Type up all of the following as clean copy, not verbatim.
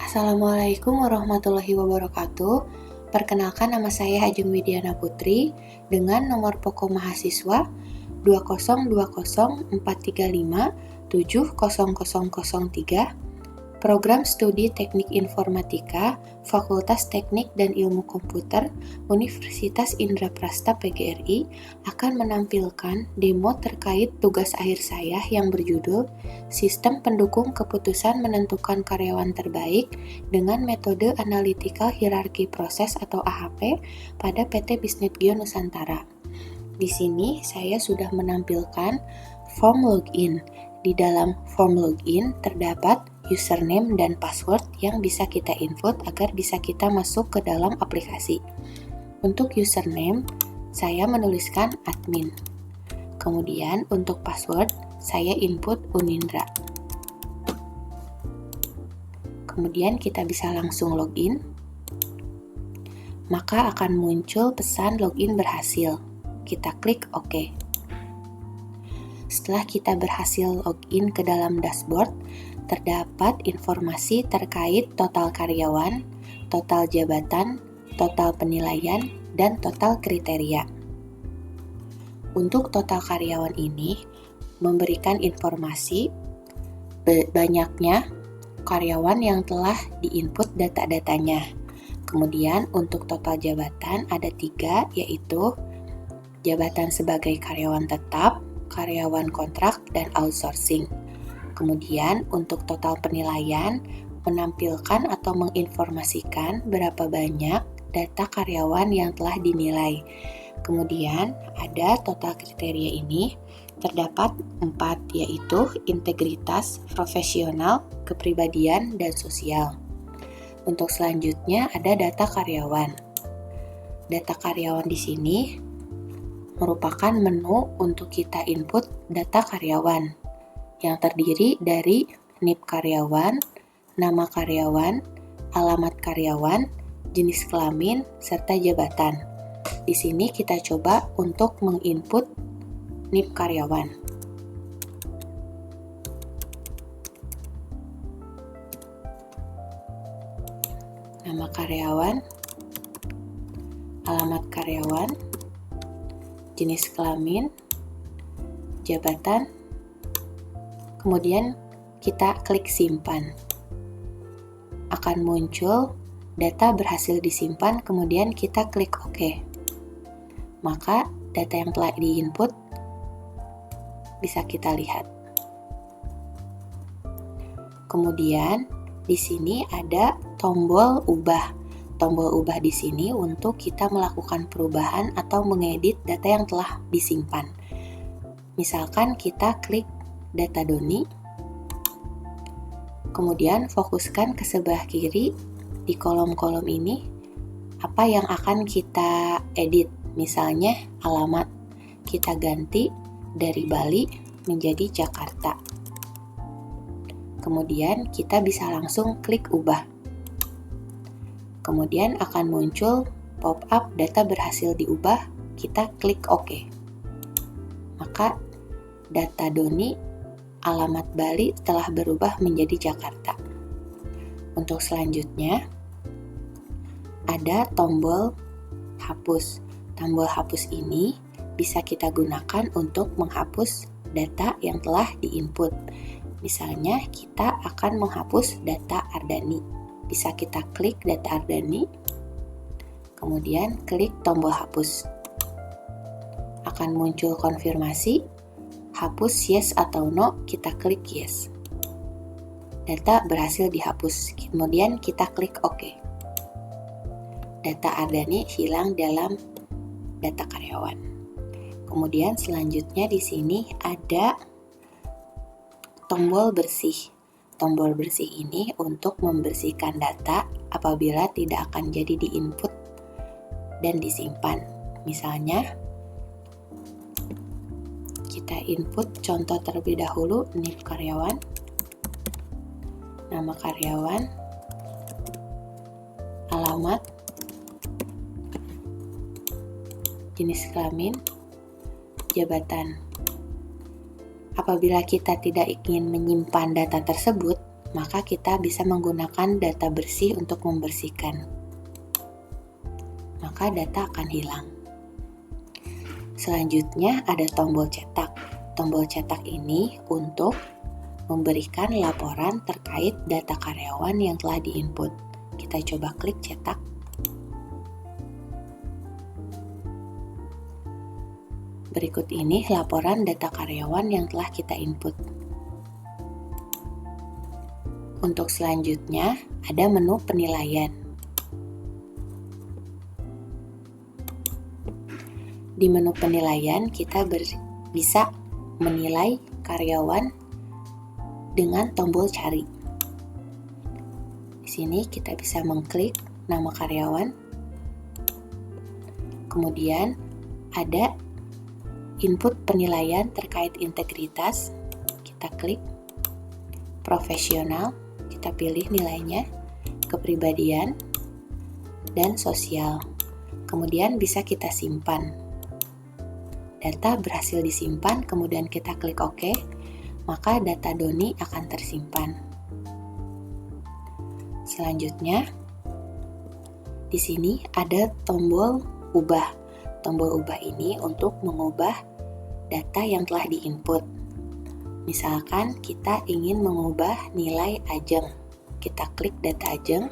Assalamualaikum warahmatullahi wabarakatuh. Perkenalkan, nama saya Ajeng Widiana Putri dengan nomor pokok mahasiswa 2020435700003, Program Studi Teknik Informatika, Fakultas Teknik dan Ilmu Komputer, Universitas Indraprasta PGRI akan menampilkan demo terkait tugas akhir saya yang berjudul Sistem Pendukung Keputusan Menentukan Karyawan Terbaik dengan Metode Analytical Hierarchy Process atau AHP pada PT Bisnetgio Nusantara. Di sini saya sudah menampilkan form login. Di dalam form login terdapat username dan password yang bisa kita input agar bisa kita masuk ke dalam aplikasi. Untuk username, saya menuliskan admin. Kemudian untuk password, saya input Unindra. Kemudian kita bisa langsung login. Maka akan muncul pesan login berhasil. Kita klik OK. Setelah kita berhasil login ke dalam dashboard, terdapat informasi terkait total karyawan, total jabatan, total penilaian, dan total kriteria. Untuk total karyawan ini memberikan informasi banyaknya karyawan yang telah diinput data-datanya. Kemudian untuk total jabatan ada 3, yaitu jabatan sebagai karyawan tetap, karyawan kontrak, dan outsourcing. Kemudian untuk total penilaian menampilkan atau menginformasikan berapa banyak data karyawan yang telah dinilai. Kemudian ada total kriteria ini terdapat 4, yaitu integritas, profesional, kepribadian, dan sosial. Untuk selanjutnya ada data karyawan. Data karyawan di sini merupakan menu untuk kita input data karyawan yang terdiri dari NIP karyawan, nama karyawan, alamat karyawan, jenis kelamin, serta jabatan. Di sini kita coba untuk menginput NIP karyawan. Nama karyawan, alamat karyawan, jenis kelamin, jabatan, kemudian kita klik simpan. Akan muncul data berhasil disimpan, kemudian kita klik OK. Maka data yang telah diinput bisa kita lihat. Kemudian di sini ada tombol ubah. Tombol ubah di sini untuk kita melakukan perubahan atau mengedit data yang telah disimpan. Misalkan kita klik data Doni, kemudian fokuskan ke sebelah kiri di kolom-kolom ini apa yang akan kita edit. Misalnya alamat, kita ganti dari Bali menjadi Jakarta. Kemudian kita bisa langsung klik ubah. Kemudian akan muncul pop-up data berhasil diubah, kita klik OK. Maka data Doni alamat Bali telah berubah menjadi Jakarta. Untuk selanjutnya ada tombol hapus. Tombol hapus ini bisa kita gunakan untuk menghapus data yang telah diinput. Misalnya kita akan menghapus data Ardani. Bisa kita klik data Ardani, kemudian klik tombol hapus. Akan muncul konfirmasi, hapus yes atau no, kita klik yes. Data berhasil dihapus, kemudian kita klik OK. Data Ardani hilang dalam data karyawan. Kemudian selanjutnya di sini ada tombol bersih. Tombol bersih ini untuk membersihkan data apabila tidak akan jadi diinput dan disimpan. Misalnya, kita input contoh terlebih dahulu, NIP karyawan, nama karyawan, alamat, jenis kelamin, jabatan. Apabila kita tidak ingin menyimpan data tersebut, maka kita bisa menggunakan data bersih untuk membersihkan. Maka data akan hilang. Selanjutnya ada tombol cetak. Tombol cetak ini untuk memberikan laporan terkait data karyawan yang telah diinput. Kita coba klik cetak. Berikut ini laporan data karyawan yang telah kita input. Untuk selanjutnya ada menu penilaian. Di menu penilaian kita bisa menilai karyawan dengan tombol cari. Di sini kita bisa mengklik nama karyawan. Kemudian ada input penilaian terkait integritas. Kita klik profesional, kita pilih nilainya, kepribadian, dan sosial. Kemudian bisa kita simpan. Data berhasil disimpan, kemudian kita klik OK, maka data Doni akan tersimpan. Selanjutnya, di sini ada tombol ubah. Tombol ubah ini untuk mengubah data yang telah diinput. Misalkan kita ingin mengubah nilai Ajeng. Kita klik data Ajeng.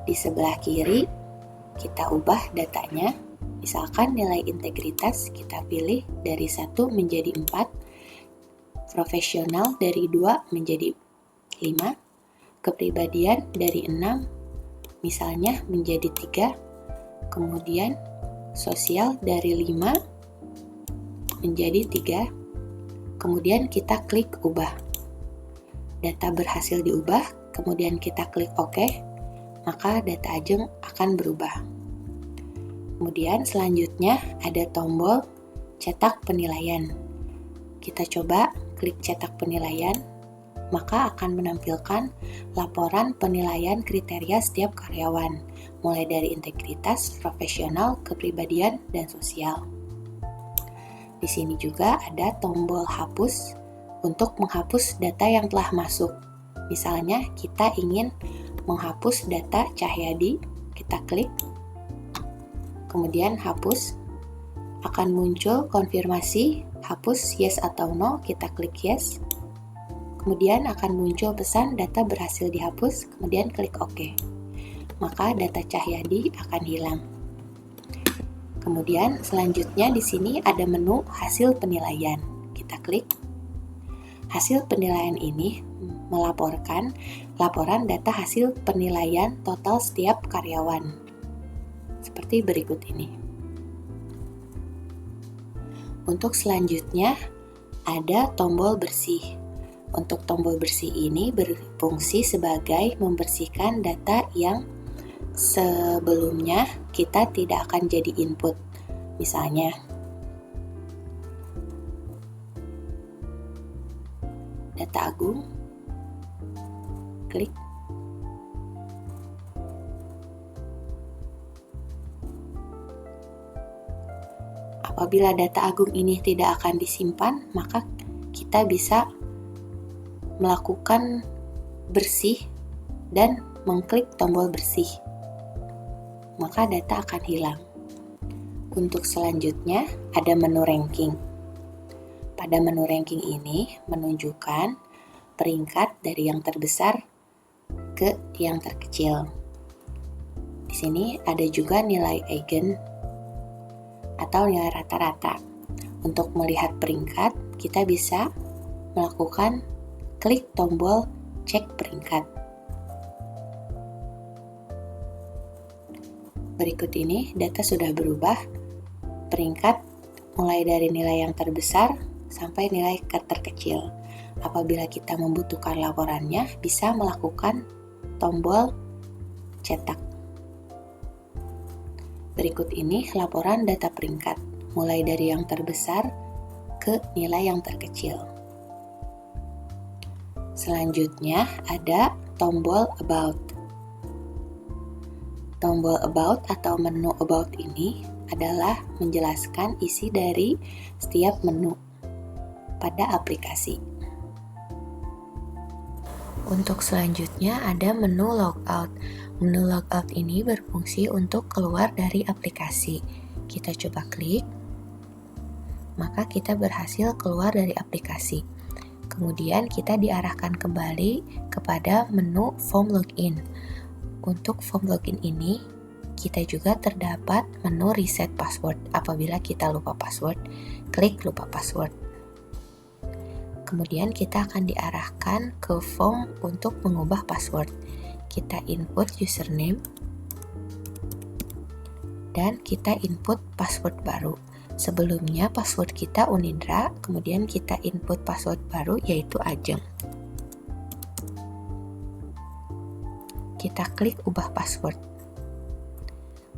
Di sebelah kiri, kita ubah datanya. Misalkan nilai integritas kita pilih dari 1 menjadi 4, profesional dari 2 menjadi 5, kepribadian dari 6 misalnya menjadi 3, kemudian sosial dari 5 menjadi 3, kemudian kita klik ubah. Data berhasil diubah, kemudian kita klik OK, maka data Ajeng akan berubah. Kemudian selanjutnya ada tombol cetak penilaian. Kita coba klik cetak penilaian, maka akan menampilkan laporan penilaian kriteria setiap karyawan, mulai dari integritas, profesional, kepribadian, dan sosial. Di sini juga ada tombol hapus untuk menghapus data yang telah masuk. Misalnya kita ingin menghapus data Cahyadi, kita klik. Kemudian hapus, akan muncul konfirmasi hapus yes atau no, kita klik yes. Kemudian akan muncul pesan data berhasil dihapus, kemudian klik OK. Maka data Cahyadi akan hilang. Kemudian selanjutnya di sini ada menu hasil penilaian. Kita klik. Hasil penilaian ini melaporkan laporan data hasil penilaian total setiap karyawan. Seperti berikut ini. Untuk selanjutnya ada tombol bersih. Untuk tombol bersih ini berfungsi sebagai membersihkan data yang sebelumnya kita tidak akan jadi input. Misalnya data Agung, klik. Apabila data Agung ini tidak akan disimpan, maka kita bisa melakukan bersih dan mengklik tombol bersih. Maka data akan hilang. Untuk selanjutnya ada menu ranking. Pada menu ranking ini menunjukkan peringkat dari yang terbesar ke yang terkecil. Di sini ada juga nilai eigen atau nilai rata-rata. Untuk melihat peringkat, kita bisa melakukan klik tombol cek peringkat. Berikut ini data sudah berubah. Peringkat mulai dari nilai yang terbesar sampai nilai terkecil. Apabila kita membutuhkan laporannya, bisa melakukan tombol cetak. Berikut ini laporan data peringkat, mulai dari yang terbesar ke nilai yang terkecil. Selanjutnya ada tombol About. Tombol About atau menu About ini adalah menjelaskan isi dari setiap menu pada aplikasi. Untuk selanjutnya ada menu logout. Menu logout ini berfungsi untuk keluar dari aplikasi. Kita coba klik, maka kita berhasil keluar dari aplikasi. Kemudian kita diarahkan kembali kepada menu form login. Untuk form login ini, kita juga terdapat menu reset password. Apabila kita lupa password, klik lupa password. Kemudian kita akan diarahkan ke form untuk mengubah password. Kita input username dan kita input password baru. Sebelumnya password kita Unindra, kemudian kita input password baru yaitu Ajeng. Kita klik ubah password.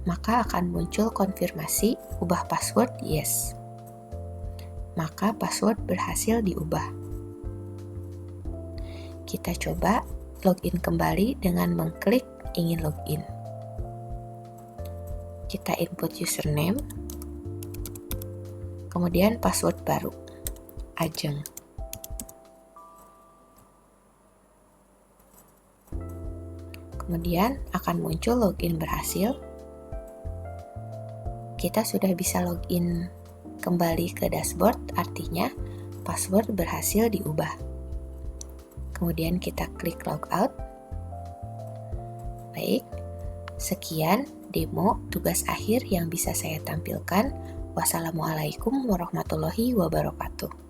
Maka akan muncul konfirmasi ubah password yes. Maka password berhasil diubah. Kita coba login kembali dengan mengklik ingin login. Kita input username, kemudian password baru, Ajeng. Kemudian akan muncul login berhasil. Kita sudah bisa login kembali ke dashboard, artinya password berhasil diubah. Kemudian kita klik logout. Baik, sekian demo tugas akhir yang bisa saya tampilkan. Wassalamualaikum warahmatullahi wabarakatuh.